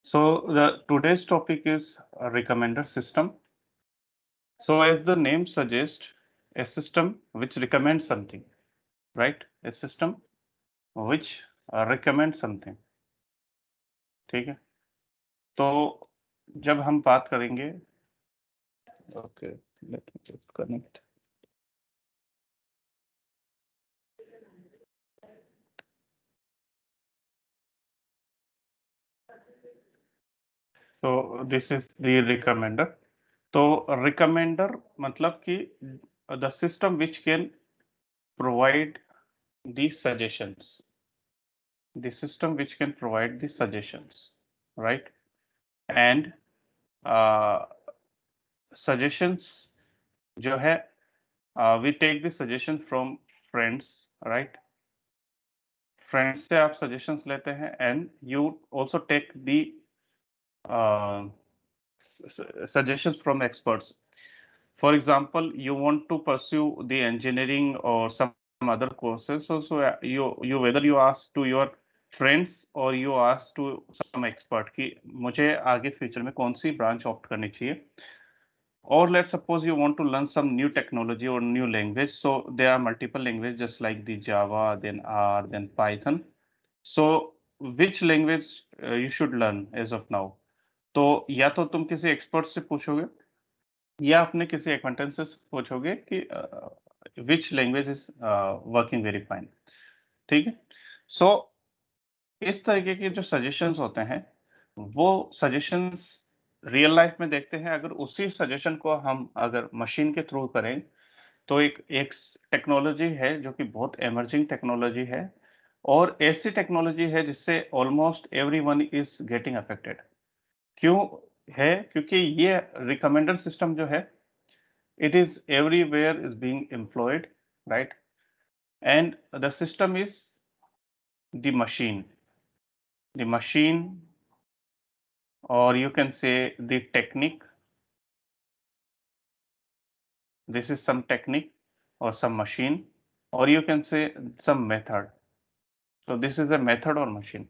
So the today's topic is a recommender system. So as the name suggests, a system which recommends something, right? A system which recommends something. ठीक है? तो जब हम बात करेंगे, okay, let me just connect. So this is the recommender. तो recommender मतलब कि the system which can provide the suggestions. The system which can provide the suggestions, right? And suggestions जो है we take the suggestion from friends, right? Friends से आप suggestions लेते हैं and you also take the suggestions from experts. For example, you want to pursue the engineering or some other courses, so you whether you ask to your friends or you ask to some expert कि मुझे आगे future में कौन सी branch opt करनी चाहिए. Or let's suppose you want to learn some new technology or new language. So there are multiple languages just like the Java, then R, then Python. So which language you should learn as of now? तो या तो तुम किसी expert से पूछोगे या अपने किसी एक्वेंटेंस से पूछोगे कि which language is working very fine. ठीक है. सो इस तरीके के जो सजेशंस होते हैं वो सजेशंस रियल लाइफ में देखते हैं. अगर उसी सजेशन को हम अगर मशीन के थ्रू करें तो एक एक टेक्नोलॉजी है जो कि बहुत एमर्जिंग टेक्नोलॉजी है और ऐसी टेक्नोलॉजी है जिससे almost everyone is getting affected. क्यों है? क्योंकि ये रिकमेंडर सिस्टम जो है it is everywhere is being employed, right? And the system is the machine, or you can say the technique. This is some technique or some machine, or you can say some method. So this is a method or machine.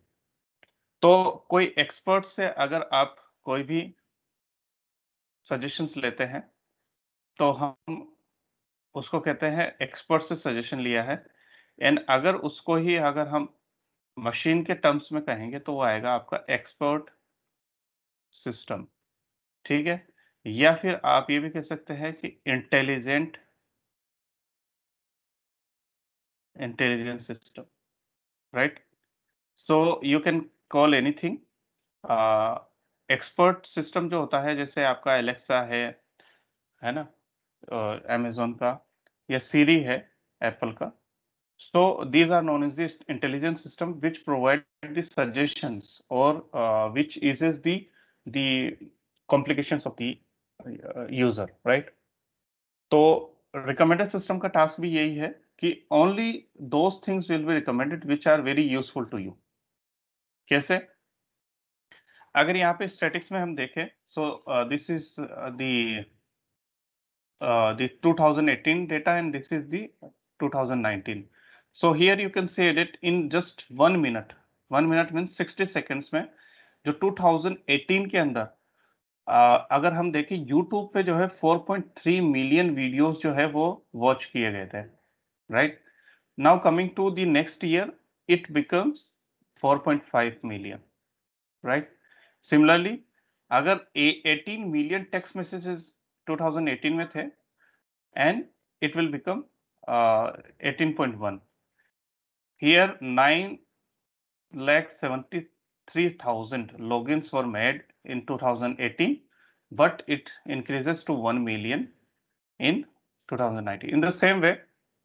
तो कोई expert से अगर आप कोई भी suggestions लेते हैं तो हम उसको कहते हैं एक्सपर्ट से सजेशन लिया है. एंड अगर उसको ही अगर हम मशीन के टर्म्स में कहेंगे तो वो आएगा आपका एक्सपर्ट सिस्टम. ठीक है. या फिर आप ये भी कह सकते हैं कि intelligent intelligence system, right? So you can call anything. Expert system जो होता है जैसे आपका एलेक्सा है ना, अमेज़न का, या सीरी है एप्पल का. So these are known as the intelligence system which provide the suggestions or which eases the complications of the user, right? तो recommender system का task भी यही है कि only those things will be recommended which are very useful to you. कैसे? अगर यहाँ पे स्टैटिक्स में हम देखें, so this is the 2018 data and this is the 2019. So here you can say that in just 1 minute means 60 seconds में जो 2018 के अंदर अगर हम देखें YouTube पे जो है 4.3 मिलियन वीडियोस जो है वो वॉच किए गए थे, right? Now coming to the next year it becomes 4.5 million, right? Similarly अगर 18 मिलियन टेक्स्ट मैसेजेस 2018 में थे and it will become 18.1. Here 9,73,000 logins were made in 2018, but it increases to 1 million in 2019. In the same way,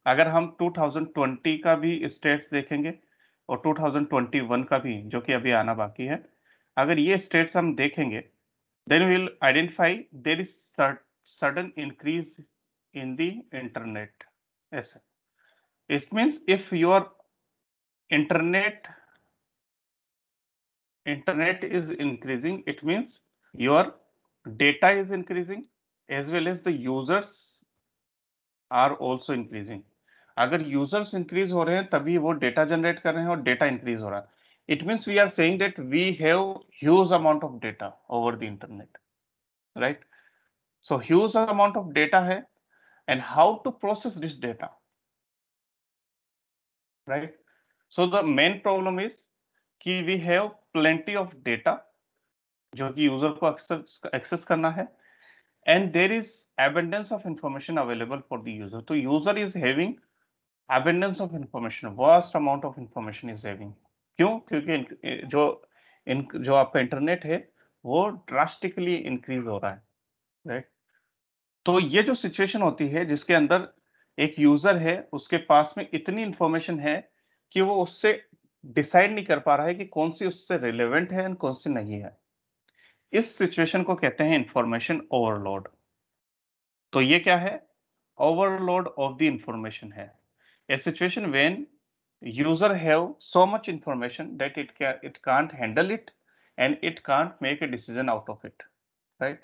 अगर हम 2020 का भी states देखेंगे और 2021 का भी जो कि अभी आना बाकी है, अगर ये स्टेट्स हम देखेंगे, then we will identify there is sudden increase in the internet. Yes, it means if your internet is increasing, it means your data is increasing as well as the users are also increasing. अगर users increase हो रहे हैं तभी वो data generate कर रहे हैं और डेटा इंक्रीज हो रहा है. It means we are saying that we have huge amount of data over the internet, right? So huge amount of data hai, and how to process this data, right? So the main problem is कि we have plenty of data जो कि user को access करना है, and there is abundance of information available for the user. तो user is having abundance of information, vast amount of information is having. क्यों? क्योंकि जो आपका इंटरनेट है वो ड्रास्टिकली इंक्रीज हो रहा है, राइट? तो ये जो सिचुएशन होती है जिसके अंदर एक यूजर है, उसके पास में इतनी इंफॉर्मेशन है कि वो उससे डिसाइड नहीं कर पा रहा है कि कौन सी उससे रिलेवेंट है एंड कौन सी नहीं है। इस सिचुएशन को कहते हैं इंफॉर्मेशन ओवरलोड। तो ये क्या है? ओवरलोड ऑफ द इंफॉर्मेशन है। A situation when user have so much information that it can't handle it and it can't make a decision out of it, right?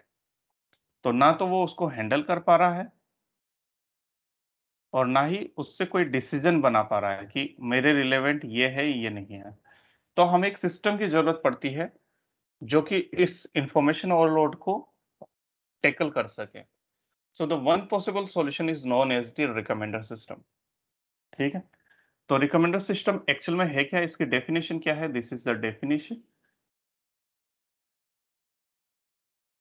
तो ना तो वो उसको हैंडल कर पा रहा है और ना ही उससे कोई डिसीजन बना पा रहा है कि मेरे रिलेवेंट ये है, ये नहीं है। तो हमें एक सिस्टम की जरूरत पड़ती है जो कि इस इंफॉर्मेशन ओवरलोड को टैकल कर सके। So the one possible solution is known as the recommender system. ठीक है, तो रिकमेंडर सिस्टम एक्चुअल में है क्या? इसकी डेफिनेशन क्या है? This is the definition.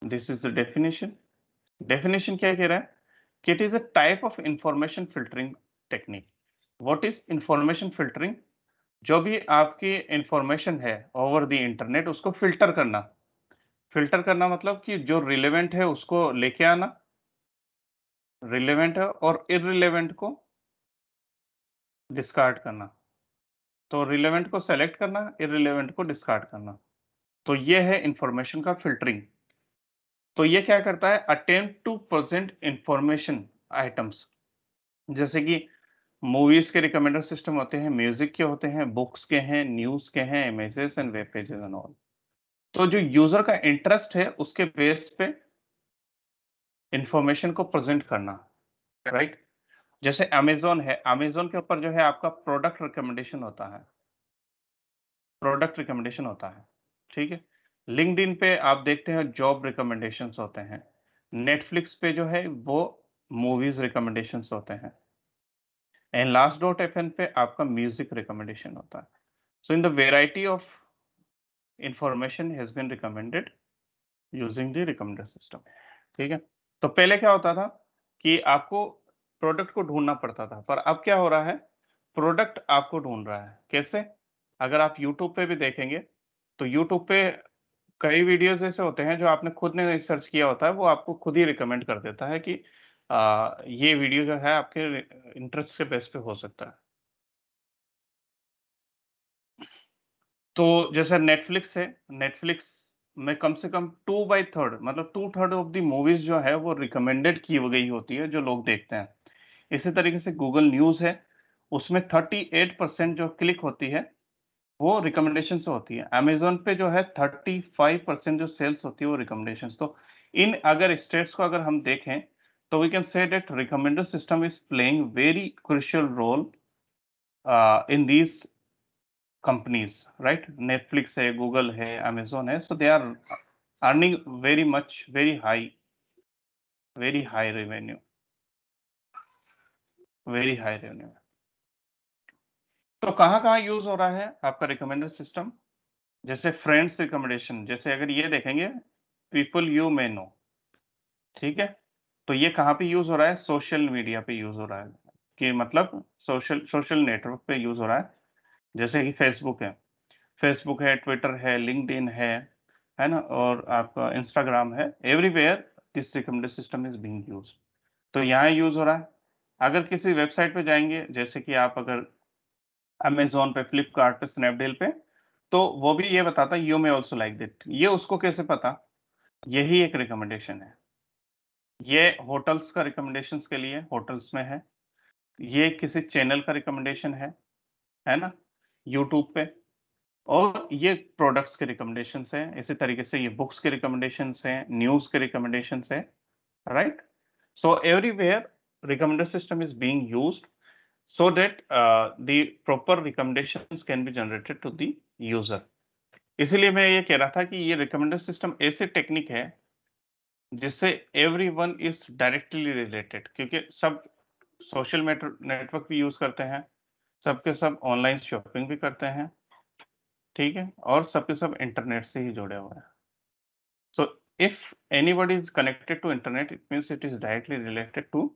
This is the definition. Definition क्या कह रहा है कि it is a type of information filtering technique. What is information filtering? जो भी आपकी इंफॉर्मेशन है ओवर द इंटरनेट उसको फिल्टर करना। फिल्टर करना मतलब कि जो रिलेवेंट है उसको लेके आना, रिलेवेंट है और इररिलेवेंट को डिस्कार्ड करना। तो रिलेवेंट को सेलेक्ट करना, इररिलेवेंट को डिस्कार्ड करना। तो ये है इंफॉर्मेशन का फिल्टरिंग। तो ये क्या करता है? Attempt to present information items, जैसे कि मूवीज के रिकमेंडर सिस्टम होते हैं, म्यूजिक के होते हैं, बुक्स के हैं, न्यूज के हैं, images and web pages and all. तो जो यूजर का इंटरेस्ट है उसके बेस पे इंफॉर्मेशन को प्रेजेंट करना, राइट? जैसे अमेज़न है, अमेज़न के ऊपर जो है आपका प्रोडक्ट रिकमेंडेशन होता है, प्रोडक्ट रिकमेंडेशन होता है, ठीक है? लिंक्डइन पे आप देखते हैं जॉब रिकमेंडेशंस होते हैं। नेटफ्लिक्स पे जो है वो मूवीज़ रिकमेंडेशंस होते हैं एंड लास्ट डॉट एफएन पे आपका म्यूजिक रिकमेंडेशन होता है। So in the variety of information has been recommended using the recommender system, ठीक है? तो पहले क्या होता था कि आपको प्रोडक्ट को ढूँढना पड़ता था, पर अब क्या हो रहा है? प्रोडक्ट आपको ढूँढ रहा है। कैसे? अगर आप यूट्यूब पे भी देखेंगे, तो यूट्यूब पे कई वीडियोज़ ऐसे होते हैं जो आपने खुद ने सर्च किया होता है, वो आपको खुद ही रिकमेंड कर देता है कि ये वीडियो जो है आपके इंटरेस्ट के बेस पे हो सकता है। तो जैसे नेटफ्लिक्स है, नेटफ्लिक्स में कम से कम 2/3 मतलब 2/3 ऑफ द मूवीज़ जो है वो रिकमेंडेड की गई होती है जो लोग देखते हैं। इसी तरीके से गूगल न्यूज़ है, उसमें 38% जो क्लिक होती है वो रिकमेंडेशन से होती है। अमेज़न पे जो है 35% जो सेल्स होती है वो रिकमेंडेशंस। तो इन अगर स्टेट्स को अगर हम देखें तो we can say that recommender system is playing very crucial role in these companies, right? Netflix है, गूगल है, अमेज़न है, so they are earning very high revenue, very high revenue. तो कहाँ-कहाँ यूज़ हो रहा है आपका रिकमेंडर सिस्टम? जैसे फ्रेंड्स रिकमेंडेशन, जैसे अगर ये देखेंगे पीपल यू मे नो, ठीक है? तो ये कहाँ पे यूज़ हो रहा है? सोशल मीडिया पे यूज़ हो रहा है, कि मतलब सोशल सोशल नेटवर्क पे यूज़ हो रहा है। जैसे कि फेसबुक है, ट्विटर है, लिंक्डइन है ना? और आपका इंस्टाग्राम है, everywhere this recommender system is being used. तो यहाँ यूज़ हो रहा है। अगर किसी वेबसाइट पे जाएँगे, जैसे कि आप अगर अमेज़न पे, फ्लिपकार्ट पे, स्नैपडील पे, तो वो भी ये बताता है you may also like that. ये उसको कैसे पता? यही एक रिकमेंडेशन है। ये होटल्स का रिकमेंडेशंस के लिए होटल्स में है। ये किसी चैनल का रिकमेंडेशन है ना? यूट्यूब पे। और ये प्रोडक्ट्स के रिकमेंडेशंस हैं। इसी तरीके से ये बुक्स के रिकमेंडेशंस हैं, न्यूज़ के रिकमेंडेशंस हैं, right? So everywhere recommender system is being used so that the proper recommendations can be generated to the user. इसीलिए मैं ये कह रहा था कि ये रिकमेंडर सिस्टम ऐसे टेक्निक है जिससे एवरीवन इज डायरेक्टली रिलेटेड, क्योंकि सब सोशल नेटवर्क भी यूज करते हैं, सबके सब ऑनलाइन शॉपिंग भी करते हैं, ठीक है, और सबके सब इंटरनेट से ही जुड़े हुए हैं। So if anybody is connected to internet, it means it is directly related to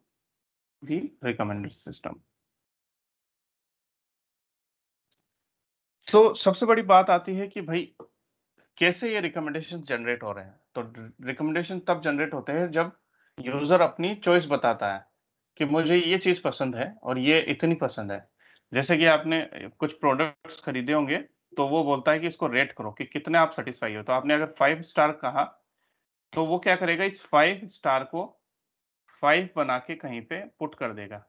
the recommender system. तो सबसे बड़ी बात आती है कि भाई कैसे ये रिकमेंडेशन जनरेट हो रहे हैं। तो रिकमेंडेशन तब जनरेट होते हैं जब यूजर अपनी चॉइस बताता है कि मुझे ये चीज पसंद है और ये इतनी पसंद है। जैसे कि आपने कुछ प्रोडक्ट्स खरीदे होंगे, तो वो बोलता है कि इसको रेट करो कि कितने आप सेटिस्फाई हो। तो आपने अगर 5 स्टार कहा, तो वो क्या करेगा, इस 5 स्टार को 5 बना के कहीं पे पुट कर देगा।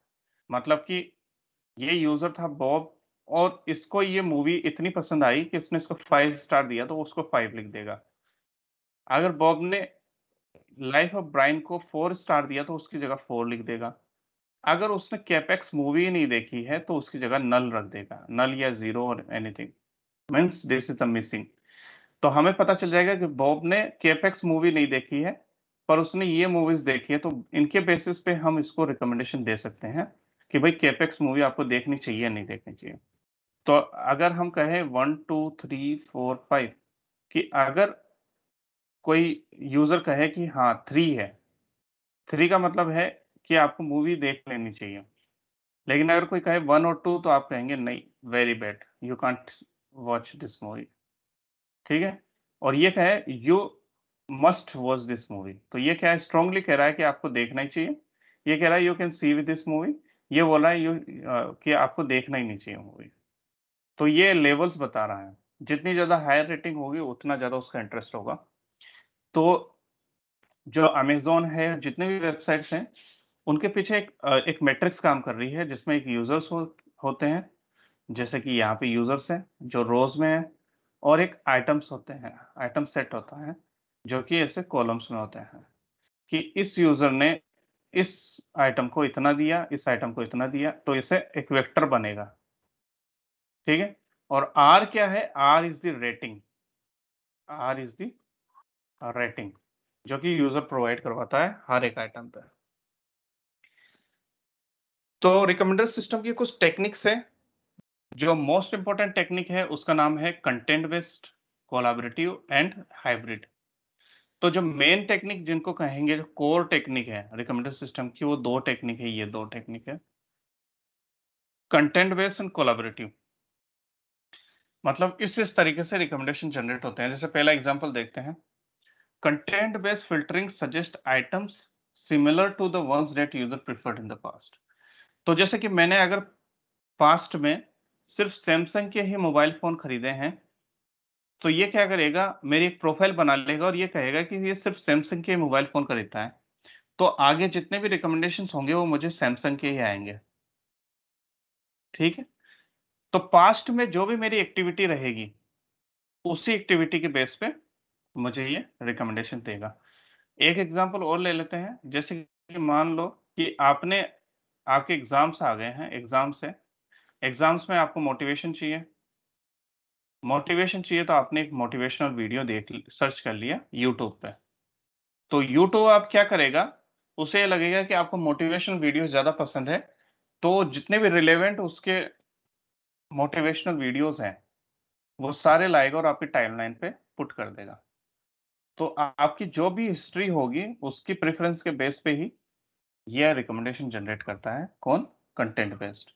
मतलब कि ये यूज़र था बॉब और इसको ये मूवी इतनी पसंद आई कि इसने इसको 5 स्टार दिया, तो उसको 5 लिख देगा। अगर बॉब ने लाइफ ऑफ ब्रायन को 4 स्टार दिया, तो उसकी जगह 4 लिख देगा। अगर उसने कैपेक्स मूवी नहीं देखी है, तो उसकी जगह नल रख देगा, नल या 0 और anything, means this is the missing. तो हमें पता चल जाएगा कि बॉब ने केपेक्स मूवी नहीं देखी है, पर उसने ये मूवीज़ देखी है, तो इनके बेसिस पे हम इसको रिकमेंडेशन दे सकते हैं कि भाई केपेक्स मूवी आपको देखनी चाहिए या नहीं देखनी चाहिए। तो अगर हम कहें 1, 2, 3, 4, 5 कि अगर कोई यूज़र कहे कि हाँ 3 है, 3 का मतलब है कि आपको मूवी देख लेनी चाहिए। लेकिन अगर कोई कहे 1 और 2, तो आप कहेंगे नहीं, very bad, you can't watch this movie, ठीक है? और ये क्या है, you must watch this movie, तो ये क्या है, स्ट्रांगली कह रहा है कि आपको देखना ही चाहिए। ये कह रहा है you can see with this movie, ये बोल रहा है कि आपको देखना ही नहीं चाहिए मूवी। तो ये लेवल्स बता रहा है, जितनी ज़्यादा हायर रेटिंग होगी उतना ज़्यादा उसका इंटरेस्ट होगा। तो जो अमेज़न है, जितने भी वेबसाइट्स हैं, उनके पीछे एक मैट्रिक्स काम कर रही है, जिसमें एक यूज़र्स होते हैं, जैसे कि यहाँ पे यूज़र्स हैं, जो रोज़ में हैं, और एक आइटम्स होते हैं, आइटम सेट होता है, जो कि ऐसे कॉलम्स में होते हैं, कि इस यूज़र ने इस आइटम को इतना दिया, इस आइटम को इतना दिया, तो इसे एक वेक्टर बनेगा, ठीक है? और R क्या है? R is the rating, R is the rating, जो कि यूज़र प्रोवाइड करवाता है हर एक आइटम पे। तो रिकमेंडर सिस्टम की कुछ टेक्निक्स हैं। जो मोस्ट इम्पोर्टेंट टेक्निक है, उसका नाम है content based, collaborative and hybrid. तो जो मेन टेक्निक जिनको कहेंगे, जो कोर टेक्निक है रिकमेंडर सिस्टम की, वो 2 टेक्निक है, ये 2 टेक्निक है। कंटेंट बेस्ड एंड कोलैबोरेटिव, मतलब इस तरीके से रिकमेंडेशन जनरेट होते हैं। जैसे पहला एग्जांपल देखते हैं। Content based filtering suggest items similar to the ones that user preferred in the past. तो जैसे कि मैंने अगर पास्ट में सिर्फ सैमसंग के ही मोबाइल फ़ोन खरीदे हैं, तो ये क्या करेगा, मेरी एक प्रोफ़ाइल बना लेगा और ये कहेगा कि ये सिर्फ सैमसंग के मोबाइल फ़ोन खरीदता है। तो आगे जितने भी रिकमेंडेशंस होंगे, वो मुझे सैमसंग के ही आएँगे, ठीक है? तो पास्ट में जो भी मेरी एक्टिविटी रहेगी, उसी एक्टिविटी के बेस पे मुझे ये रिकमेंडेशन देगा। एक एग्ज़ाम्पल और ले लेते हैं, जैसे कि मान लो कि आपके एग्ज़ाम्स आ गए हैं, एग्ज़ाम्स में आपको मोटिवेशन चाहिए, तो आपने एक मोटिवेशनल वीडियो सर्च कर लिया यूट्यूब पे। तो यूट्यूब अब क्या करेगा, उसे ये लगेगा कि आपको मोटिवेशनल वीडियो ज़्यादा पसंद है, तो जितने भी रिलेवेंट उसके मोटिवेशनल वीडियोज़ हैं, वो सारे लाएगा और आपकी टाइमलाइन पे पुट कर देगा। तो आपकी जो भी हिस्ट्री होगी, उसकी प्रेफ़रेंस के बेस पे ही यह रिकमेंडेशन जनरेट करता है। कौन? Content based.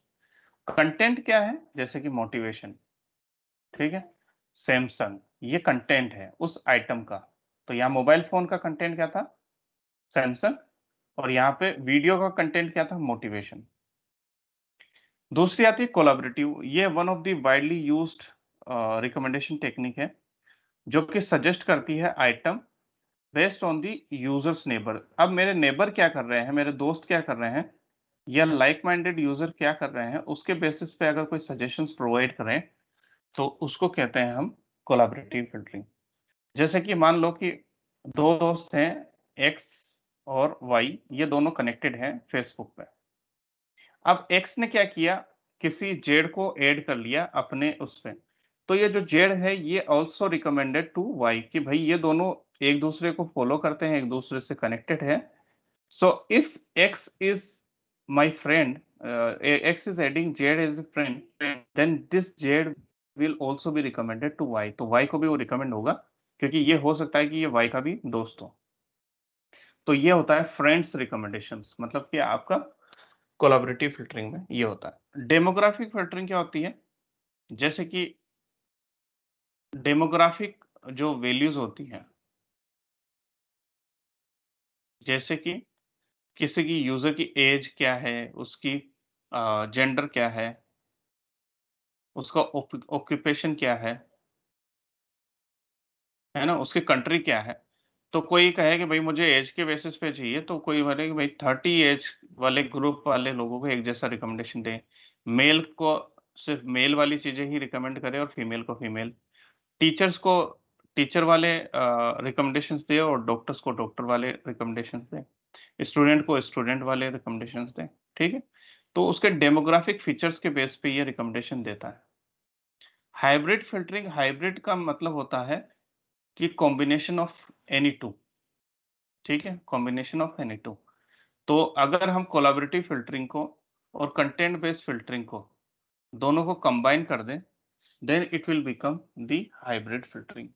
कंटेंट क्या है? जैसे कि मोटिवेशन, ठीक है? सैमसंग, ये कंटेंट है उस आइटम का। तो यहाँ मोबाइल फ़ोन का कंटेंट क्या था? सैमसंग। और यहाँ पे वीडियो का कंटेंट क्या था? मोटिवेशन। दूसरी आती है कोलैबोरेटिव, ये one of the widely used recommendation technique है, जो कि सजेस्ट करती है item based on the users neighbour. अब मेरे नेबर क्या कर रहे हैं, मेरे दोस्त क्या कर रहे हैं, या लाइक माइंडेड यूजर क्या कर रहे हैं, उसके बेसिस पे अगर कोई सजेशंस प्रोवाइड करें, तो उसको कहते हैं हम कोलैबोरेटिव फिल्टरिंग। जैसे कि मान लो कि 2 दोस्त हैं, एक्स और वाई, ये दोनों कनेक्टेड हैं फेसबुक पे। अब x ने क्या किया, किसी z को ऐड कर लिया अपने उस पे, तो ये जो z है ये ऑल्सो रिकमेंडेड टू y कि भाई ये दोनों एक दूसरे को फॉलो करते हैं, एक दूसरे से कनेक्टेड है। So if x is my friend, x is adding z as a friend, then this z will also be recommended to y, तो y को भी वो रिकमेंड होगा, क्योंकि ये हो सकता है कि ये y का भी दोस्त हो। तो ये होता है फ्रेंड्स रिकमेंडेशंस, मतलब कि आपका कोलैबोरेटिव फिल्टरिंग में ये होता है। डेमोग्राफिक फिल्टरिंग क्या होती है? जैसे कि डेमोग्राफिक जो वैल्यूज होती हैं, जैसे कि किसी की यूजर की एज क्या है, उसकी जेंडर क्या है, उसका ऑक्यूपेशन क्या है ना? उसकी कंट्री क्या है? तो कोई कहे कि भाई मुझे एज के बेसिस पे चाहिए, तो कोई बोले कि भाई 30 एज वाले ग्रुप वाले लोगों को एक जैसा रिकमेंडेशन दें। मेल को सिर्फ मेल वाली चीज़ें ही रिकमेंड करें और फीमेल को फीमेल। टीचर्स को टीचर वाले रिकमेंडेशंस दें और डॉक्टर्स को डॉक्टर वाले रिकमेंडेशंस दें। स्टूडेंट को स्टूडेंट वाले रिकमेंडेशंस दें, ठीक है? तो उसके डेमोग्राफिक फीचर्स के बेस पे ये रिकमेंडेशन देता है। हाइब्रिड फ़िल्टरिंग, हाइब्रिड का मतलब होता है कि कॉम्बिनेशन ऑफ एनी टू, ठीक है? Combination of any two. तो अगर हम कोलैबोरेटिव फ़िल्टरिंग को और कंटेंट बेस्ड फ़िल्टरिंग को दोनों को कंबाइन कर दें, then it will become the hybrid filtering,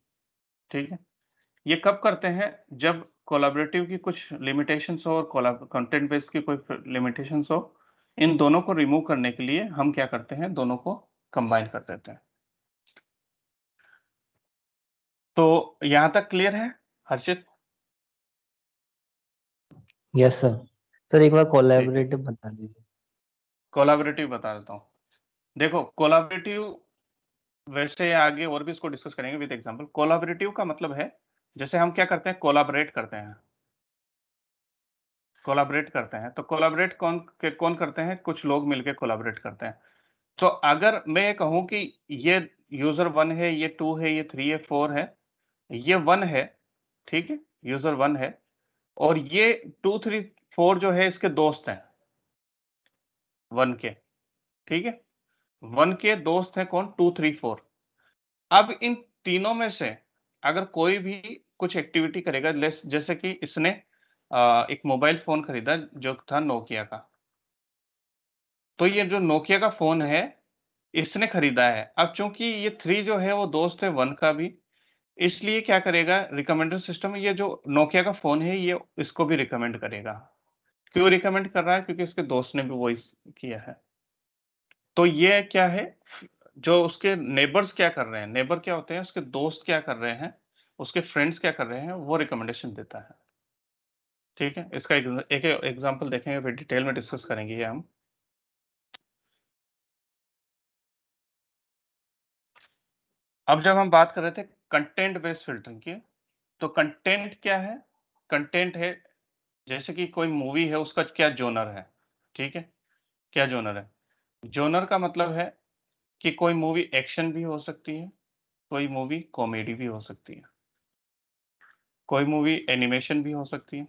ठीक है? ये कब करते हैं? जब कोलैबोरेटिव की कुछ लिमिटेशंस हो और कंटेंट बेस्ड की कोई लिमिटेशंस हो, इन दोनों को रिमूव करने के लिए हम क्या करते हैं? दोनों को कंबाइन कर देते हैं। तो यहाँ तक क्लियर है हर्षित? Yes sir. सर एक बार ठीक है, कोलैबोरेटिव बता दीजिए। कोलैबोरेटिव बता देता हूँ। देखो कोलैबोरेटिव, वैसे आगे और भी इसको डिस्कस करेंगे विद एग्जांपल। कोलैबोरेटिव का मतलब है, जैसे हम क्या करते हैं? कोलैबोरेट करते हैं। कोलैबोरेट करते हैं, तो कोलैबोरेट कौन करते हैं? कुछ लोग मिलके कोलैबोरेट करते हैं। तो अगर मैं ये कहूँ कि ये यूज़र 1 है, ये 2 है, ये 3 है, 4 है, ये 1 है, ठीक है? यूज़र 1 है और ये 2, 3, 4 जो है इसके दोस्त हैं 1 के, ठीक है? 1 के दोस्त हैं कौन? 2, 3, 4। अब इन तीनों में से अगर कोई भी कुछ एक्टिविटी करेगा, जैसे कि इसने एक मोबाइल फ़ोन खरीदा जो था नोकिया का। तो ये जो नोकिया का फ़ोन है, इसने खरीदा है। अब चूँकि ये 3 जो है वो दोस्त है 1 का भी, इसलिए क्या करेगा रिकमेंडर सिस्टम, ये जो नोकिया का फ़ोन है ये इसको भी रिकमेंड करेगा। क्यों रिकमेंड कर रहा है? क्योंकि इसके दोस्त ने भी वही किया है। तो ये क्या है, जो उसके नेबर्स क्या कर रहे हैं, नेबर क्या होते हैं? उसके दोस्त क्या कर रहे हैं, उसके फ्रेंड्स क्या कर रहे हैं, वो रिकमेंडेशन देता है। ठीक है? इसका एक एग्ज़ाम्पल देखेंगे, फिर डिटेल में डिस्कस करेंगे ये हम। अब जब हम बात कर रहे थे कंटेंट बेस्ड फ़िल्टरिंग की, तो कंटेंट क्या है? कंटेंट है, जैसे कि कोई मूवी है, उसका क्या जॉनर है, ठीक है? क्या जॉनर है? जॉनर का मतलब है कि कोई मूवी एक्शन भी हो सकती है, कोई मूवी कॉमेडी भी हो सकती है, कोई मूवी एनिमेशन भी हो सकती है।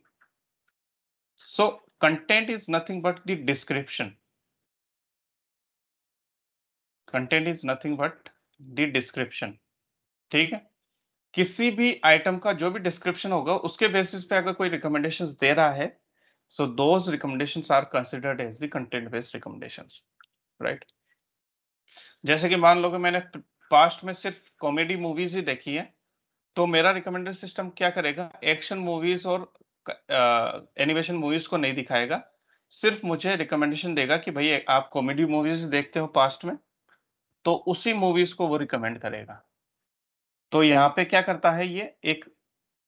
So content is nothing but the description. Content is nothing but the description, ठीक है? किसी भी आइटम का जो भी डिस्क्रिप्शन होगा, उसके बेसिस पे अगर कोई रिकमेंडेशंस दे रहा है, so those recommendations are considered as the content based recommendations, right? जैसे कि मान लो कि मैंने पास्ट में सिर्फ कॉमेडी मूवीज़ ही देखी है, तो मेरा रिकमेंडर सिस्टम क्या करेगा? एक्शन मूवीज़ और एनिमेशन मूवीज़ को नहीं दिखाएगा। सिर्फ मुझे रिकमेंडेशन देगा कि भई आप कॉमेडी मूवीज़ देखते हो पास्ट में, तो उसी मूवीज़ को वो रिकमेंड करेगा। तो यहाँ पे क्या करता है ये, एक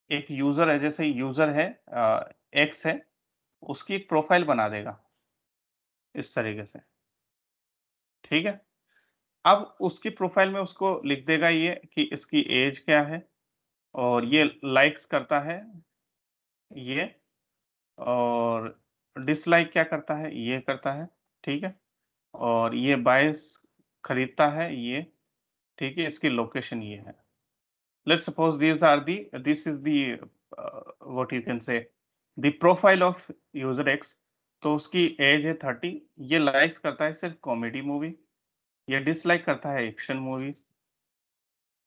एक यूज़र है, जैसे यूज़र है एक्स है, उसकी एक प्रोफ़ाइल बना देगा, इस तरीके से, ठीक है? अब उसकी प्रोफ़ाइल में उसको लिख देगा ये कि इसकी ऐज क्या है और ये लाइक्स करता है ये, और डिसलाइक क्या करता है? ये करता है, ठीक है? और ये बायस खरीदता है ये, ठीक है? इसकी लोकेशन ये है। Let's suppose this is the what you can say the profile of user X. तो उसकी एज है 30, ये लाइक्स करता है सिर्फ कॉमेडी मूवी, ये डिसलाइक करता है एक्शन मूवीज,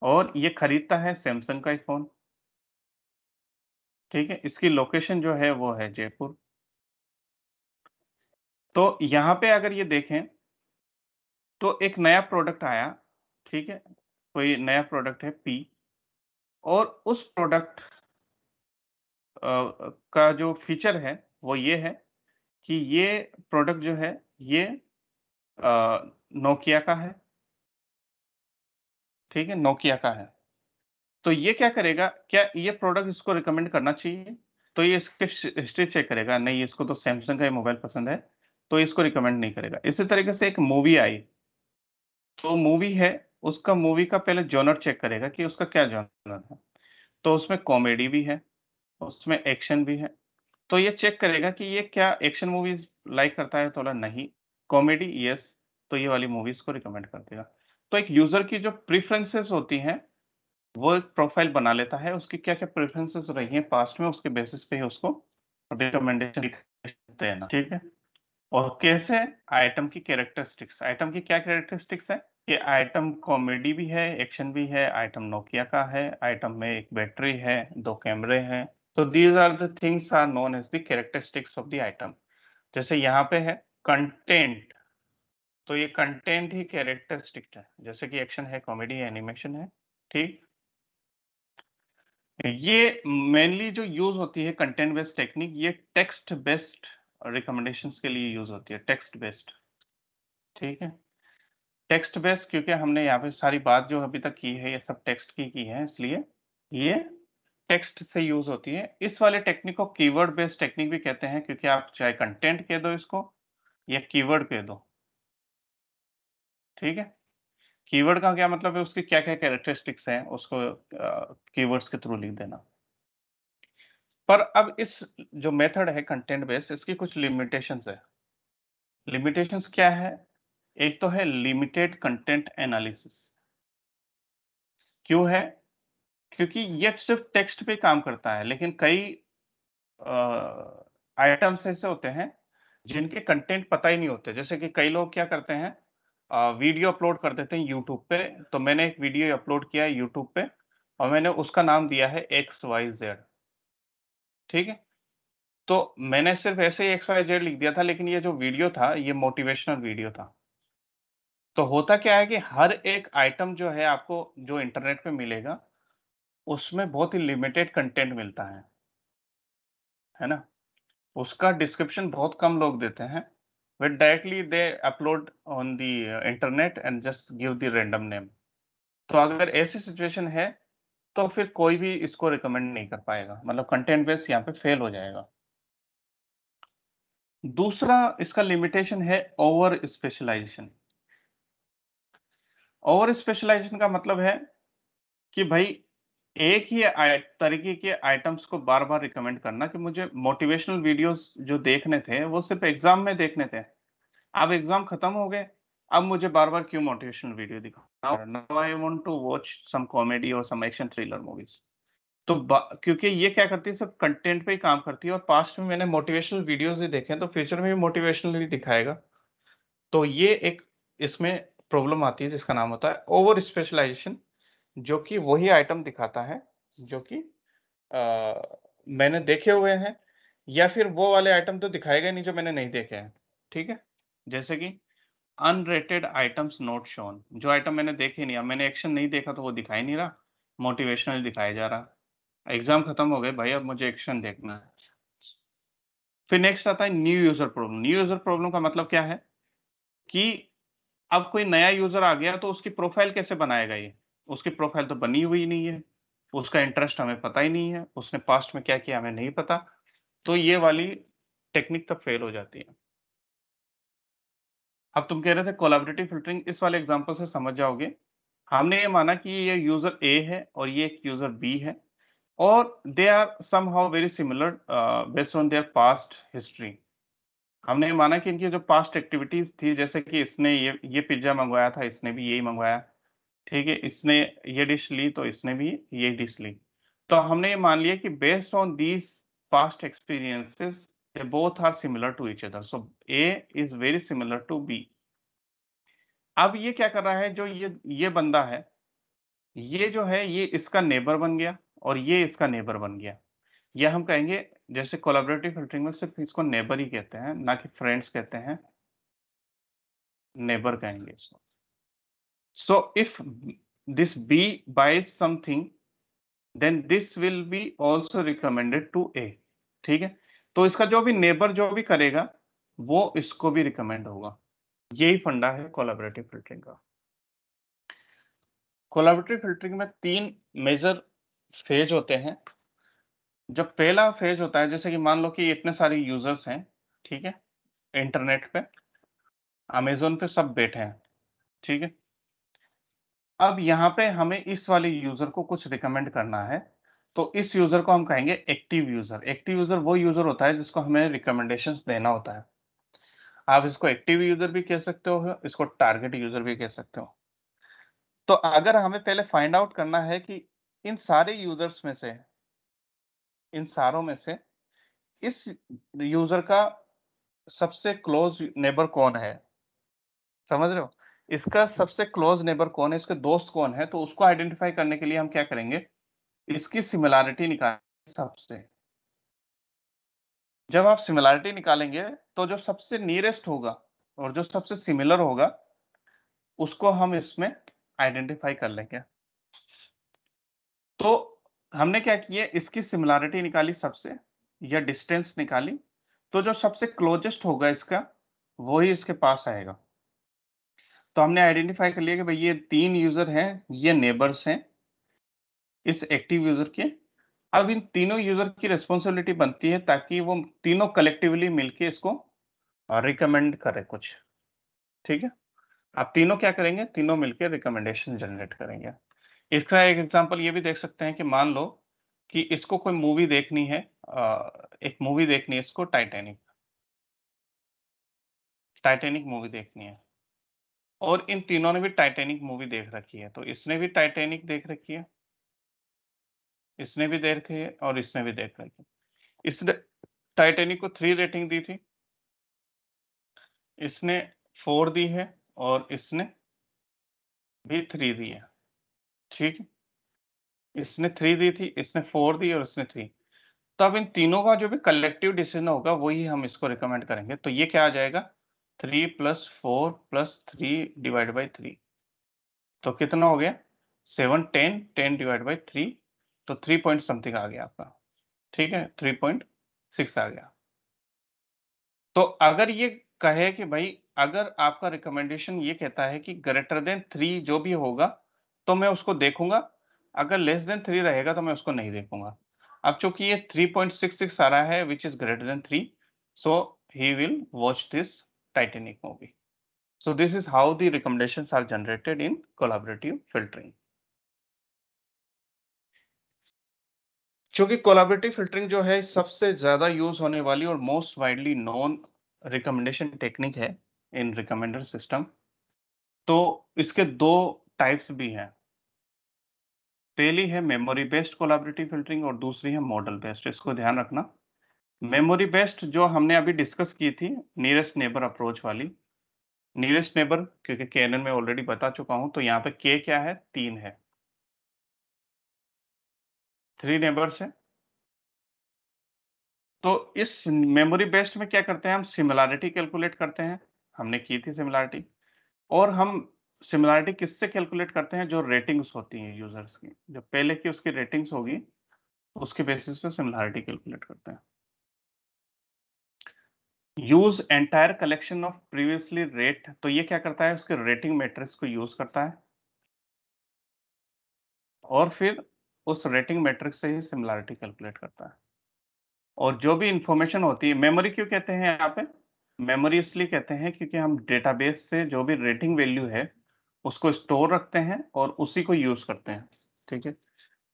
और ये खरीदता है सैमसंग का फ़ोन, ठीक है? इसकी लोकेशन जो है वो है जयपुर। तो यहाँ पे अगर ये देखें, तो एक नया प्रोडक्ट आया, ठीक है? कोई नया प्रोडक्ट है पी, और उस प्रोडक्ट का जो फीचर है, वो ये है कि ये प्रोडक्ट जो है, ये नोकिया का है, ठीक है? नोकिया का है। तो ये क्या करेगा, क्या ये प्रोडक्ट इसको रिकमेंड करना चाहिए? तो ये इसकी हिस्ट्री चेक करेगा, नहीं इसको तो सैमसंग का ही मोबाइल पसंद है, तो इसको रिकमेंड नहीं करेगा। इसी तरीके से एक मूवी आई, तो मूवी है, उसका मूवी का पहले जॉनर चेक करेगा कि उसका क्या जॉनर है। तो उसमें कॉमेडी भी है, उसमें एक्शन भी है। तो ये चेक करेगा कि ये क्या एक्शन मूवीज़ लाइक करता है? तो बोला नहीं, कॉमेडी यस, तो ये वाली मूवीज़ को रिकमेंड कर देगा। तो एक यूज़र की जो प्रेफ़रेंसेस होती हैं, वो एक प्रोफ़ाइल बना लेता है, उसकी क्या-क्या प्रेफ़रेंसेस रही हैं पास्ट में, उसके बेसिस पे ही उसको रिकमेंडेशन देना, ठीक है? और कैसे? आइटम की कैरेक्टरिस्टिक्स, आइटम की क्या कैरेक्टरिस्टिक्स है? कि आइटम कॉमेडी भी है, एक्शन भी है, आइटम नोकिया का है, आइटम में एक बैटरी है, 2 कैमरे हैं। तो these are the things are known as the characteristics of the item. जैसे यहाँ पे है कंटेंट, तो ये कंटेंट ही कैरेक्टरिस्टिक है, जैसे कि एक्शन है, कॉमेडी है, एनिमेशन है, ठीक? ये मेनली जो यूज़ होती है कंटेंट बेस्ड टेक्निक, ये टेक्स्ट बेस्ड रिकमेंडेशंस के लिए यूज़ होती है, टेक्स्ट बेस्ड, ठीक है? टेक्स्ट बेस्ड क्योंकि हमने यहाँ पे सारी बात जो अभी तक की है, ये सब टेक्स्ट की है, इसलिए ये टेक्स्ट से यूज़ होती है। इस वाले टेक्निक को कीवर्ड बेस्ड टेक्निक भी कहते हैं, क्योंकि आप चाहे कंटेंट कह दो इसको या कीवर्ड कह दो, ठीक है? कीवर्ड का क्या मतलब है, उसकी क्या-क्या कैरेक्टरिस्टिक्स हैं, उसको कीवर्ड्स के थ्रू लिख देना। पर अब इस जो मेथड है कंटेंट बेस्ड, इसकी कुछ लिमिटेशंस है। लिमिटेशंस क्या है? एक तो है लिमिटेड कंटेंट एनालिसिस। क्यों है? क्योंकि ये सिर्फ़ टेक्स्ट पे काम करता है, लेकिन कई आइटम्स ऐसे होते हैं, जिनके कंटेंट पता ही नहीं होते। जैसे कि कई लोग क्या करते हैं, वीडियो अपलोड कर देते हैं यूट्यूब पे, तो मैंने एक वीडियो अपलोड किया है यूट्यूब पे और मैंने उसका नाम दिया है XYZ, ठीक है? तो मैंने सिर्फ़ ऐसे ही XYZ लिख दिया था, लेकिन ये जो वीडियो था, ये मोटिवेशनल वीडियो था। तो होता क्या है कि हर एक आइटम जो है आपको जो इंटरनेट पे मिलेगा, उसमें बहुत ही लिमिटेड कंटेंट मिलता है ना? उसका डिस्क्रिप्शन बहुत कम लोग देते हैं, but directly they upload on the internet and just give the random name. तो अगर ऐसी सिचुएशन है, तो फिर कोई भी इसको रिकमेंड नहीं कर पाएगा, मतलब कंटेंट बेस यहाँ पे फेल हो जाएगा। दूसरा इसका लिमिटेशन है ओवर स्पेशलाइज़ेशन। ओवर स्पेशलाइज़ेशन का मतलब है कि भई एक ही तरीके के आइटम्स को बार-बार रिकमेंड करना कि मुझे मोटिवेशनल वीडियोज़ जो देखने थे, वो सिर्फ़ एग्ज़ाम में देखने थे। अब एग्ज़ाम खत्म हो गए, अब मुझे बार-बार क्यों मोटिवेशनल वीडियो दिखाओ? Now I want to watch some comedy और सम एक्शन थ्रिलर मूवीज़। तो बा क्योंकि ये क्या करती है, सब कंटेंट पे ही काम करती है और पास्ट में मैंने मोटिवेशनल वीडियोज़ ही देखे हैं, तो फ्यूचर में भी मोटिवेशनल ही दिखाएगा। तो ये एक इसमें प्रॉब्लम आती है जिसका नाम होता है ओवर स्पेशलाइज़ेशन, जो कि वही आइटम दिखाता है, जो कि मैंने देखे हुए हैं, या फिर वो वाले आइटम तो दिखाएगा ही नहीं जो मैंने नहीं देखे हैं, ठीक है? जैसे कि अनरेटेड आइटम्स नॉट शोन, जो आइटम मैंने देखे नहीं, अब मैंने एक्शन नहीं देखा तो वो दिखा ही नहीं रहा, मोटिवेशनल दिखाया जा रहा। एग्ज़ाम खत्म हो गए भाई, अब मुझे एक्शन देखना है। फिर नेक्स्ट आता है new user problem. New user problem का मतलब क्या है कि अब कोई नया यूज़र आ गया तो उसकी प्रोफ़ाइल कैसे बनाएगा ये? उसकी प्रोफ़ाइल तो बनी हुई नहीं है, उसका इंटरेस्ट हमें पता ही नहीं है, उसने पास्ट में क्या किया हमें नहीं पता, तो ये वाली टेक्निक तब फ़ेल हो जाती है। अब तुम कह रहे थे कोलैबोरेटिव फ़िल्टरिंग, इस वाले एग्ज़ाम्पल से समझ जाओगे। हमने ये माना कि ये यूज़र ए है और ये एक यूज़र बी है और they are somehow very similar based on their past history. हमने ये माना कि इनकी जो पास्ट एक्टिविटीज़ थी, जैसे कि इसने ये पिज़्ज़ा मँगवाया था, इसने भी यही मँगवाया, ठीक है? इसने ये डिश ली तो इसने भी ये डिश ली। तो हमने ये मान लिया कि based on these past experiences they both are similar to each other, so A is very similar to B. अब ये क्या कर रहा है, जो ये बंदा है, ये जो है ये इसका नेबर बन गया और ये इसका नेबर बन गया। या हम कहेंगे, जैसे कोलैबोरेटिव फिल्टरिंग में सिर्फ इसको नेबर ही कहते हैं, ना कि फ्रेंड्स कहते हैं, नेबर कहेंगे इसको। So if this B buys something, then this will be also recommended to A, ठीक है? तो इसका जो भी नेबर जो भी करेगा, वो इसको भी रिकमेंड होगा। यही फंडा है कोलैबोरेटिव फिल्टरिंग का। कोलैबोरेटिव फिल्टरिंग में 3 मेजर फेज होते हैं। जब पहला फेज होता है, जैसे कि मान लो कि इतने सारे यूजर्स हैं, ठीक है? इंटरनेट पे, अमेज़न पे सब बैठे हैं, ठीक है? अब यहाँ पे हमें इस वाले यूजर को कुछ रिकमेंड करना है, तो इस यूजर को हम कहेंगे एक्टिव यूजर। एक्टिव यूजर वो यूजर होता है जिसको हमें रिकमेंडेशंस देना होता है। आप इसको एक्टिव यूजर भी कह सकते हो, इसको टारगेट यूजर भी कह सकते हो। तो अगर हमें पहले फाइंड आउट करना है कि इन सारे यूजर्स में से, इन सारों में से इस यूजर का सबसे क्लोज नेबर कौन है, समझ रहे हो? इसका सबसे क्लोज नेबर कौन है, इसके दोस्त कौन है, तो उसको आइडेंटिफाई करने के लिए हम क्या करेंगे, इसकी सिमिलैरिटी निकालेंगे सबसे। जब आप सिमिलैरिटी निकालेंगे, तो जो सबसे नियरेस्ट होगा और जो सबसे सिमिलर होगा, उसको हम इसमें आइडेंटिफाई कर लेंगे। तो हमने क्या किया, इसकी सिमिलैरिटी निकाली सबसे, या डिस्टेंस निकाली, तो जो सबसे क्लोजेस्ट होगा इसका, वो ही इसके पास आएगा। तो हमने आइडेंटिफाई कर लिया कि भाई ये 3 यूजर हैं, ये नेबर्स हैं इस एक्टिव यूजर के। अब इन तीनों यूजर की रिस्पॉन्सिबिलिटी बनती है ताकि वो तीनों कलेक्टिवली मिलके इसको रिकमेंड करें कुछ, ठीक है? आप तीनों क्या करेंगे, तीनों मिलके रिकमेंडेशन जनरेट करेंगे। इसका एक एग्जांपल ये भी देख सकते हैं कि मान लो कि इसको कोई मूवी देखनी है, एक मूवी देखनी है इसको, टाइटैनिक। टाइटैनिक मूवी देखनी है और इन तीनों ने भी टाइटैनिक मूवी देख रखी है। तो इसने भी टाइटैनिक देख रखी है, इसने भी देख रखी है और इसने भी देख रखी है। इसने टाइटैनिक को 3 रेटिंग दी थी, इसने 4 दी है और इसने भी 3 दी है, ठीक है? इसने 3 दी थी, इसने 4 दी और इसने 3। तो अब इन तीनों का जो भी कलेक्टिव डिसीजन होगा, वही हम इसको रिकमेंड करेंगे। तो ये क्या आ जाएगा, 3 + 4 + 3 डिवाइड बाय 3। तो कितना हो गया, 7, 10, 10 डिवाइड बाय 3, तो 3 पॉइंट समथिंग आ गया आपका, ठीक है? 3.6 आ गया। तो अगर ये कहे कि भाई अगर आपका रिकमेंडेशन ये कहता है कि ग्रेटर देन 3 जो भी होगा, तो मैं उसको देखूँगा, अगर लेस देन 3 रहेगा तो मैं उसको नहीं देखूँगा। अब चूँकि ये 3.66 आ रहा है which is greater than 3, so he will watch this Titanic movie. So this is how the recommendations are generated in collaborative filtering. चूँकि कोलैबोरेटिव फिल्टरिंग जो है सबसे ज़्यादा यूज़ होने वाली और most widely known recommendation technique है इन रिकमेंडर सिस्टम। तो इसके 2 टाइप्स भी हैं। पहली है मेमोरी बेस्ड कोलैबोरेटिव फिल्टरिंग और दूसरी है मॉडल बेस्ड, इसको ध्यान रखना। मेमोरी बेस्ड जो हमने अभी डिस्कस की थी, नियरेस्ट नेबर अप्रोच वाली। नियरेस्ट नेबर क्योंकि केएनएन में ऑलरेडी बता चुका हूँ, तो यहाँ पे के क्या है, 3 है। 3 नेबर्स हैं। तो इस मेमोरी बेस्ड में क्या करते हैं, हम सिमिलैरिटी कैलकुलेट करते हैं, हमने की थी सिमिलैरिटी। और हम सिमिलैरिटी किससे कैलकुलेट करते हैं, जो रेटिंग्स होती हैं यूजर्स की, जो पहले की उसकी रेटिंग्स होगी, उसके बेसिस पे सिमिलैरिटी कैलकुलेट करते हैं। Use entire collection of previously rate, तो ये क्या करता है, उसके रेटिंग मैट्रिक्स को यूज करता है और फिर उस रेटिंग मैट्रिक्स से ही सिमिलैरिटी कैलकुलेट करता है। और जो भी इंफॉर्मेशन होती है, मेमोरी क्यों कहते हैं यहाँ पे, मेमोरी इसलिए कहते हैं क्योंकि हम डेटाबेस से जो भी रेटिंग वैल्यू है उसको स्टोर रखते हैं और उसी को यूज करते हैं, ठीक है?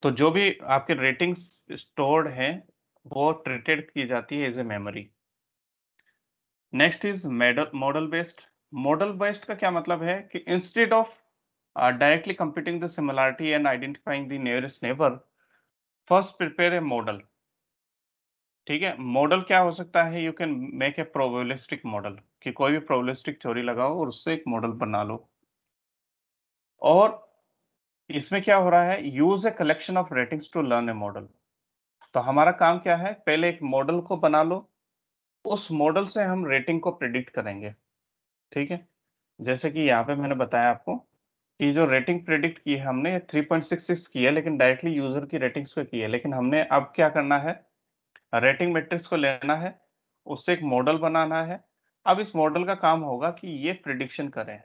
तो जो भी आपके रेटिंग्स स्टोर्ड हैं, वो ट्रीटेड की जाती है as a memory. Next is model based. Model based का क्या मतलब है कि instead of directly computing the similarity and identifying the nearest neighbour, first prepare a model. ठीक है। मॉडल क्या हो सकता है, you can make a probabilistic model, कि कोई भी प्रोबेबिलिस्टिक थ्योरी लगाओ और उससे एक मॉडल बना लो। और इसमें क्या हो रहा है, use a collection of ratings to learn a model. तो हमारा काम क्या है, पहले एक मॉडल को बना लो, उस मॉडल से हम रेटिंग को प्रिडिक्ट करेंगे। ठीक है, जैसे कि यहाँ पे मैंने बताया आपको कि जो रेटिंग प्रिडिक्ट की है हमने 3.66 की है, लेकिन डायरेक्टली यूजर की रेटिंग्स पे की है। लेकिन हमने अब क्या करना है, रेटिंग मैट्रिक्स को लेना है, उससे एक मॉडल बनाना है। अब इस मॉडल का काम होगा कि ये प्रिडिक्शन करें।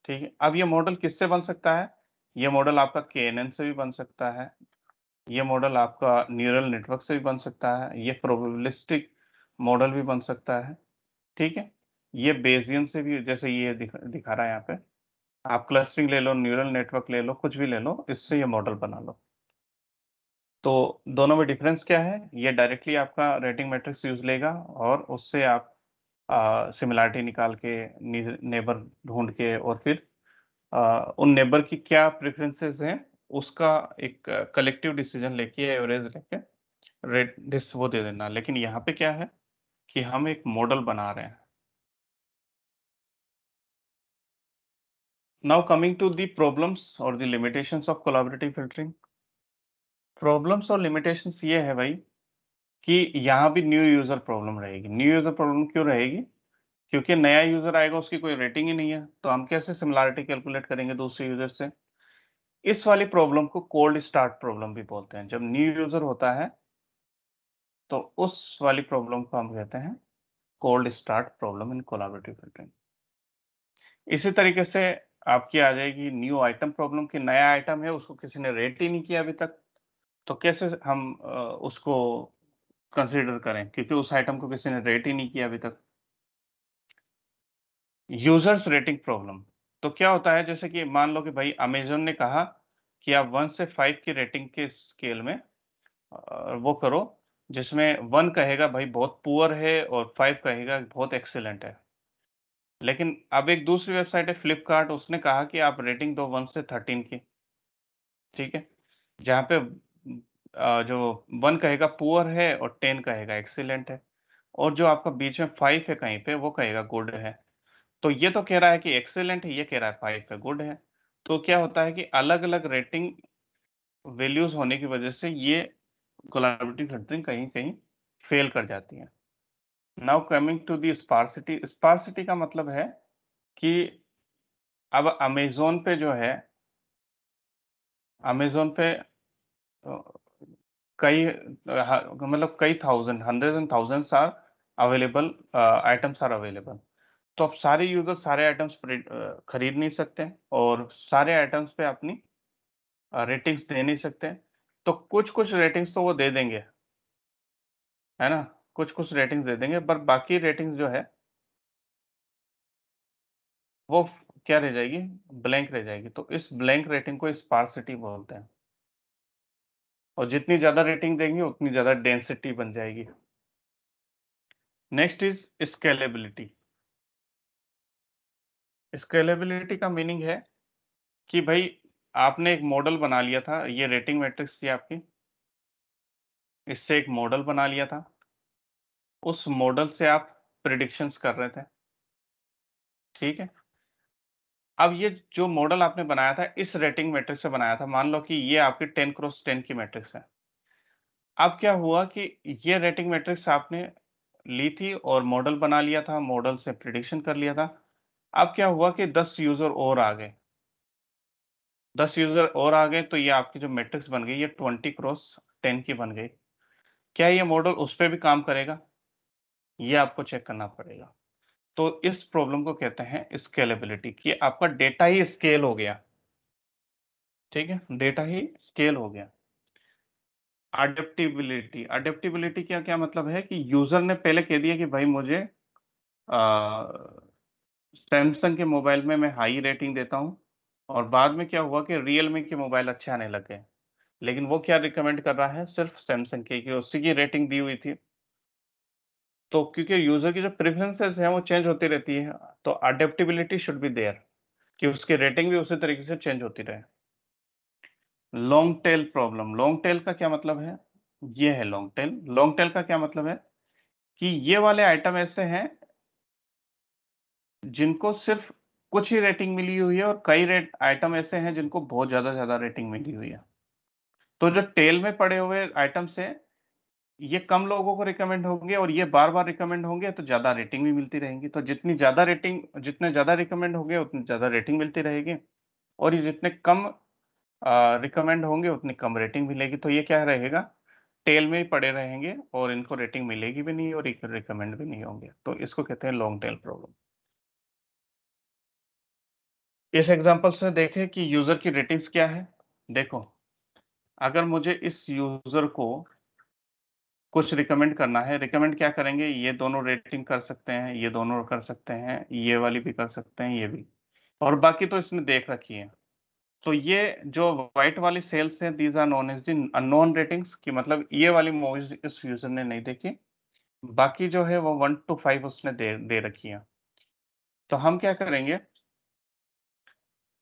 ठीक है, अब ये मॉडल किससे बन सकता है, ये मॉडल आपका KNN से भी बन सकता है, ये मॉडल आपका न्यूरल नेटवर्क से भी बन सकता है, ये प्रोबेबिलिस्टिक मॉडल भी बन सकता है। ठीक है, ये बेसियन से भी, जैसे ये दिखा रहा है यहाँ पे, आप क्लस्टरिंग ले लो, न्यूरल नेटवर्क ले लो, कुछ भी ले लो, इससे ये मॉडल बना लो। तो दोनों में डिफरेंस क्या है, ये डायरेक्टली आपका रेटिंग मैट्रिक्स यूज लेगा और उससे आप सिमिलरिटी निकाल के, नेबर ढूंढ के, और फिर उन नेबर की क्या प्रेफरेंसेस हैं उसका एक कलेक्टिव डिसीजन लेके, एवरेज लेके रेट डिस वो दे देना। लेकिन यहाँ पे क्या है कि हम एक मॉडल बना रहे हैं। Now coming to the problems और the limitations of collaborative filtering. Problems और लिमिटेशंस ये है भाई कि यहाँ भी न्यू यूजर प्रॉब्लम रहेगी। न्यू यूजर प्रॉब्लम क्यों रहेगी, क्योंकि नया यूजर आएगा, उसकी कोई रेटिंग ही नहीं है, तो हम कैसे सिमिलरिटी कैलकुलेट करेंगे दूसरे यूजर से। इस वाली प्रॉब्लम को कोल्ड स्टार्ट प्रॉब्लम भी बोलते हैं। जब न्यू यूजर होता है तो उस वाली प्रॉब्लम को हम कहते हैं cold start problem in collaborative filtering. इसी तरीके से आपकी आ जाएगी न्यू आइटम प्रॉब्लम, कि नया आइटम है, उसको किसी ने रेट ही नहीं किया अभी तक, तो कैसे हम उसको कंसीडर करें, क्योंकि उस आइटम को किसी ने रेट ही नहीं किया अभी तक। यूजर्स रेटिंग प्रॉब्लम, तो क्या होता है, जैसे कि मान लो कि भाई अमेज़न ने कहा कि आप 1 से 5 की रेटिंग के स्केल में वो करो, जिसमें 1 कहेगा भाई बहुत पुअर है और 5 कहेगा बहुत एक्सीलेंट है। लेकिन अब एक दूसरी वेबसाइट है फ्लिपकार्ट, उसने कहा कि आप रेटिंग दो 1 से 13 की। ठीक है, जहाँ पे जो 1 कहेगा पुअर है और 10 कहेगा एक्सीलेंट है, और जो आपका बीच में 5 है कहीं पे, वो कहेगा गुड है। तो ये तो कह रहा है कि एक्सीलेंट है, ये कह रहा है 5 है गुड है। तो क्या होता है कि अलग-अलग रेटिंग वैल्यूज़ होने की वजह से ये कोलैबोरेटिव फिल्टरिंग कहीं-कहीं फेल कर जाती है। Now coming to the sparsity. Sparsity का मतलब है कि अब अमेज़न पे जो है, अमेज़न पे अ, कई मतलब कई thousand, hundreds and thousands are available, items are available. तो अब सारे यूज़र सारे आइटम्स खरीद नहीं सकते और सारे आइटम्स पे अपनी रेटिंग्स दे नहीं सकते। तो कुछ-कुछ रेटिंग्स तो वो दे देंगे, है ना? कुछ-कुछ रेटिंग्स दे देंगे, पर बाकी रेटिंग्स जो है वो क्या रह जाएगी? ब्लैंक रह जाएगी। तो इस ब्लैंक रेटिंग को स्पार्सिटी बोलते हैं, और जितनी ज़्यादा रेटिंग देंगे उतनी ज़्यादा डेंसिटी बन जाएगी। Next is scalability. स्केलेबिलिटी का मीनिंग है कि भई आपने एक मॉडल बना लिया था, ये रेटिंग मैट्रिक्स थी आपकी, इससे एक मॉडल बना लिया था। उस मॉडल से आप प्रिडिक्शंस कर रहे थे, ठीक है? अब ये जो मॉडल आपने बनाया था, इस रेटिंग मैट्रिक्स से बनाया था। मान लो कि ये आपकी 10 क्रॉस 10 की मैट्रिक्स है। अब क्या हुआ कि ये रेटिंग मैट्रिक्स आपने ली थी और मॉडल बना लिया था, मॉडल से प्रिडिक्शन कर लिया था। अब क्या हुआ कि 10 यूज़र और आ गए। 10 यूज़र और आ गए, तो ये आपकी जो मैट्रिक्स बन गई, ये 20 क्रॉस 10 की बन गई। क्या ये मॉडल उस पे भी काम करेगा? ये आपको चेक करना पड़ेगा। तो इस प्रॉब्लम को कहते हैं स्केलेबिलिटी, कि आपका डेटा ही स्केल हो गया, ठीक है? डेटा ही स्केल हो गया। अडैप्टेबिलिटी, अडैप्टेबिलिटी का क्या मतलब है कि यूज़र ने पहले कह दिया कि भाई मुझे सैमसंग के मोबाइल में मैं हाई रेटिंग देता हूँ, और बाद में क्या हुआ कि रियलमी के मोबाइल अच्छे आने लग गए। लेकिन वो क्या रिकमेंड कर रहा है, सिर्फ़ सैमसंग के, कि उसी की रेटिंग दी हुई थी। तो क्योंकि यूज़र की जो प्रेफ़रेंसेस हैं वो चेंज होती रहती है, तो अडैप्टेबिलिटी शुड बी देयर, कि उसकी रेटिंग भी उसी तरीके से चेंज होती रहे। Long tail problem, long tail का क्या मतलब है? ये है लॉन्ग टेल। लॉन्ग टेल का क्या मतलब है कि ये वाले आइटम ऐसे हैं जिनको सिर्फ कुछ ही रेटिंग मिली हुई है और कई आइटम ऐसे हैं जिनको बहुत ज्यादा रेटिंग मिली हुई है। तो जो टेल में पड़े हुए आइटम्स हैं ये कम लोगों को रिकमेंड होंगे और ये बार बार रिकमेंड होंगे तो ज्यादा रेटिंग भी मिलती रहेंगी। तो जितने ज्यादा रिकमेंड होंगे उतनी ज्यादा रेटिंग मिलती रहेगी, और ये जितने कम रिकमेंड होंगे उतनी कम रेटिंग मिलेगी। तो ये क्या रहेगा, टेल में ही पड़े रहेंगे और इनको रेटिंग मिलेगी भी नहीं और रिकमेंड भी नहीं होंगे। तो इसको कहते हैं लॉन्ग टेल प्रॉब्लम। इस एग्जांपल से देखें कि यूजर की रेटिंग्स क्या है। देखो, अगर मुझे इस यूजर को कुछ रिकमेंड करना है, रिकमेंड क्या करेंगे, ये दोनों रेटिंग कर सकते हैं, ये दोनों कर सकते हैं, ये वाली भी कर सकते हैं, ये भी, और बाकी तो इसने देख रखी है। तो ये जो व्हाइट वाली सेल्स है, these are known as the unknown ratings, की मतलब ये वाली मूवीज इस यूजर ने नहीं देखी, बाकी जो है वो 1 to 5 उसने दे रखी है। तो हम क्या करेंगे,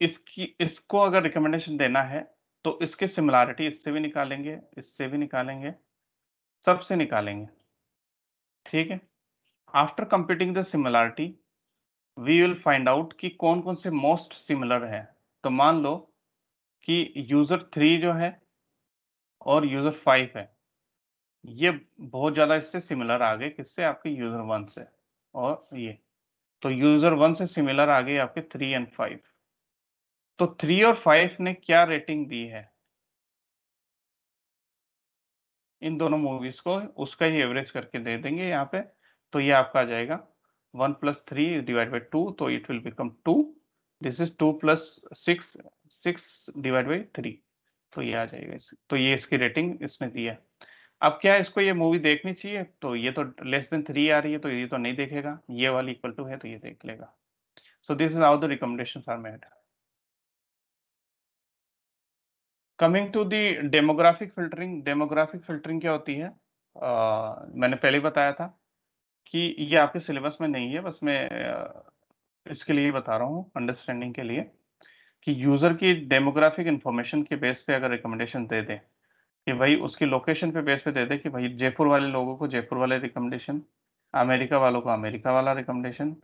इसको अगर रिकमेंडेशन देना है तो इसके सिमिलरिटी इससे भी निकालेंगे, इससे भी निकालेंगे, सबसे निकालेंगे। ठीक है, after computing the similarity we will find out कि कौन कौन से मोस्ट सिमिलर है। तो मान लो कि यूजर 3 जो है और यूजर 5 है, ये बहुत ज्यादा इससे सिमिलर आ गए, किससे, आपके यूजर 1 से। और ये, तो यूजर 1 से सिमिलर आ गए आपके 3 और 5। तो 3 और 5 ने क्या रेटिंग दी है इन दोनों मूवीज को, उसका ही एवरेज करके दे देंगे यहाँ पे। तो ये आपका आ जाएगा 1 + 3 डिवाइड बाई 2, तो it will become 2। This is 2 + 6, 6 divide by 3, तो ये आ जाएगा तो ये इसकी रेटिंग इसने दी है। अब क्या है, इसको ये मूवी देखनी चाहिए, तो ये तो <3 आ रही है तो ये तो नहीं देखेगा, ये वाली इक्वल टू है तो ये देख लेगा। So this is how the recommendations are made. Coming to the demographic filtering. Demographic filtering क्या होती है, मैंने पहले ही बताया था कि ये आपके सिलेबस में नहीं है, बस मैं इसके लिए बता रहा हूँ अंडरस्टैंडिंग के लिए, कि यूजर की डेमोग्राफिक इंफॉर्मेशन के बेस पे अगर रिकमेंडेशन दे दे, कि भाई उसकी लोकेशन पे बेस पे दे दे कि भाई जयपुर वाले लोगों को जयपुर वाले रिकमेंडेशन, अमेरिका वालों को अमेरिका वाला रिकमेंडेशन,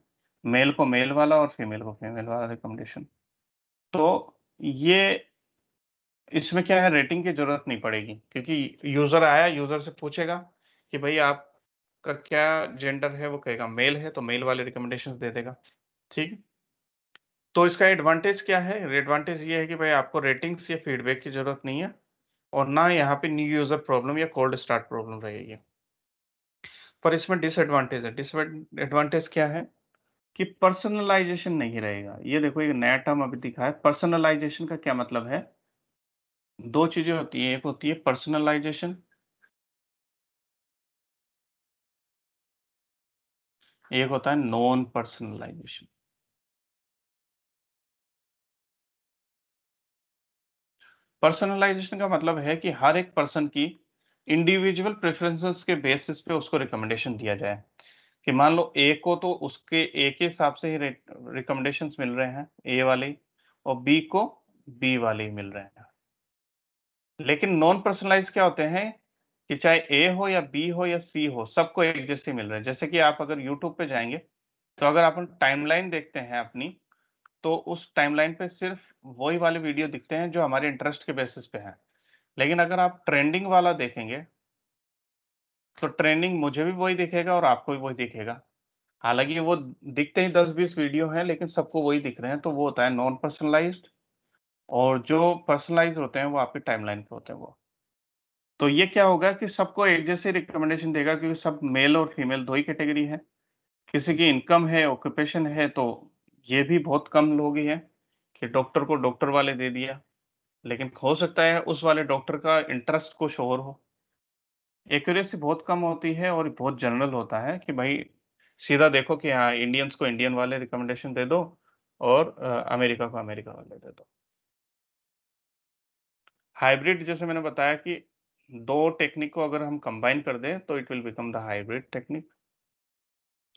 मेल को मेल वाला और फीमेल को फीमेल वाला रिकमेंडेशन। तो ये, इसमें क्या है, रेटिंग की जरूरत नहीं पड़ेगी, क्योंकि यूजर आया, यूजर से पूछेगा कि भाई आपका क्या जेंडर है, वो कहेगा मेल है तो मेल वाले रिकमेंडेशंस दे देगा। ठीक है, तो इसका एडवांटेज क्या है, एडवांटेज ये है कि भाई आपको रेटिंग्स या फीडबैक की जरूरत नहीं है, और ना यहाँ पे न्यू यूजर प्रॉब्लम या कोल्ड स्टार्ट प्रॉब्लम रहेगी। पर इसमें डिसएडवांटेज है। डिसएडवांटेज क्या है कि पर्सनलाइजेशन नहीं रहेगा। ये देखो, एक नया टर्म अभी दिखा है, पर्सनलाइजेशन का क्या मतलब है। दो चीजें होती है, एक होती है पर्सनलाइजेशन, एक होता है नॉन पर्सनलाइजेशन। पर्सनलाइजेशन का मतलब है कि हर एक पर्सन की इंडिविजुअल प्रेफरेंसेस के बेसिस पे उसको रिकमेंडेशन दिया जाए, कि मान लो ए को तो उसके ए के हिसाब से ही रिकमेंडेशंस मिल रहे हैं, ए वाले, और बी को बी वाले ही मिल रहे हैं। लेकिन नॉन पर्सनलाइज क्या होते हैं कि चाहे ए हो या बी हो या सी हो, सबको एक जैसे मिल रहे हैं। जैसे कि आप अगर यूट्यूब पे जाएंगे तो अगर आप टाइमलाइन देखते हैं अपनी, तो उस टाइमलाइन पे सिर्फ वही वाले वीडियो दिखते हैं जो हमारे इंटरेस्ट के बेसिस पे हैं। लेकिन अगर आप ट्रेंडिंग वाला देखेंगे तो ट्रेंडिंग मुझे भी वही दिखेगा और आपको भी वही दिखेगा। हालांकि वो दिखते ही 10-20 वीडियो हैं, लेकिन सबको वही दिख रहे हैं, तो वो होता है नॉन पर्सनलाइज्ड। और जो पर्सनलाइज होते हैं वो आपके टाइमलाइन पे होते हैं वो। तो ये क्या होगा कि सबको एक जैसे रिकमेंडेशन देगा, क्योंकि सब मेल और फीमेल दो ही कैटेगरी है। किसी की इनकम है, ऑक्यूपेशन है, तो ये भी बहुत कम लोग ही हैं कि डॉक्टर को डॉक्टर वाले दे दिया, लेकिन हो सकता है उस वाले डॉक्टर का इंटरेस्ट कुछ और हो। एक्यूरेसी बहुत कम होती है और बहुत जनरल होता है कि भाई सीधा देखो कि हाँ, इंडियंस को इंडियन वाले रिकमेंडेशन दे दो और अमेरिका को अमेरिका वाले दे दो। हाइब्रिड, जैसे मैंने बताया कि दो टेक्निक को अगर हम कंबाइन कर दें तो it will become the hybrid technique.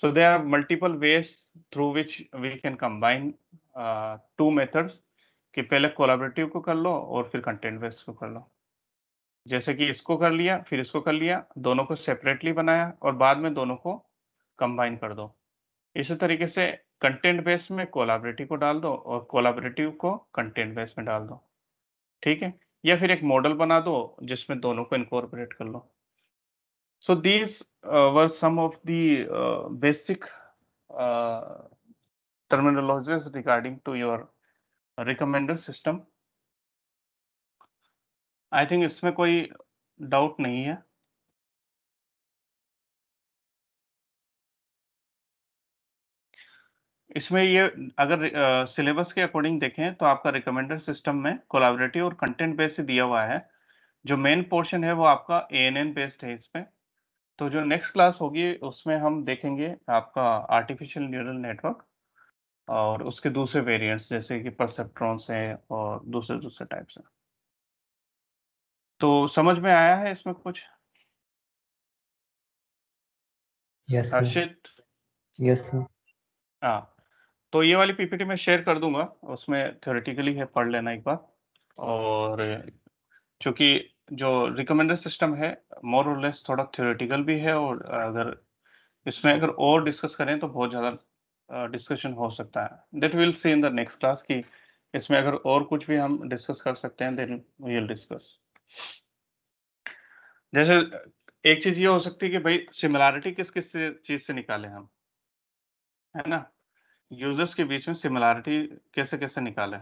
So there are multiple ways through which we can combine two methods, कि पहले कोलैबोरेटिव को कर लो और फिर कंटेंट बेस्ड को कर लो। जैसे कि इसको कर लिया, फिर इसको कर लिया, दोनों को सेपरेटली बनाया और बाद में दोनों को कंबाइन कर दो। इसी तरीके से कंटेंट बेस में कोलैबोरेटिव को डाल दो और कोलैबोरेटिव को कंटेंट बेस में डाल दो, ठीक है? या फिर एक मॉडल बना दो जिसमें दोनों को इनकॉर्पोरेट कर लो। So these were some of the basic uh, terminologies regarding to your recommender system. I think इसमें कोई डाउट नहीं है। इसमें ये अगर सिलेबस के अकॉर्डिंग देखें तो आपका रिकमेंडर सिस्टम में कोलैबोरेटिव और कंटेंट बेस्ड दिया हुआ है। जो मेन पोर्शन है वो आपका ANN बेस्ड है इसमें। तो जो नेक्स्ट क्लास होगी उसमें हम देखेंगे आपका आर्टिफिशियल न्यूरल नेटवर्क और उसके दूसरे वेरिएंट्स जैसे कि परसेप्ट्रॉन्स हैं और दूसरे टाइप्स हैं। तो समझ में आया है इसमें कुछ? Yes sir. Harshit? Yes sir. हाँ, तो ये वाली पीपीटी मैं शेयर कर दूंगा, उसमें थ्योरेटिकली है, पढ़ लेना एक बार। और चूंकि जो रिकमेंडर सिस्टम है मोर और लेस थोड़ा थ्योरेटिकल भी है, और अगर इसमें अगर और डिस्कस करें तो बहुत ज़्यादा डिस्कशन हो सकता है। That will see in the next class कि इसमें अगर और कुछ भी हम डिस्कस कर सकते हैं, देन वी विल डिस्कस। जैसे एक चीज ये हो सकती है कि भाई सिमिलैरिटी किस किस चीज से निकालें हम, है ना? यूजर्स के बीच में सिमिलैरिटी कैसे कैसे निकालें?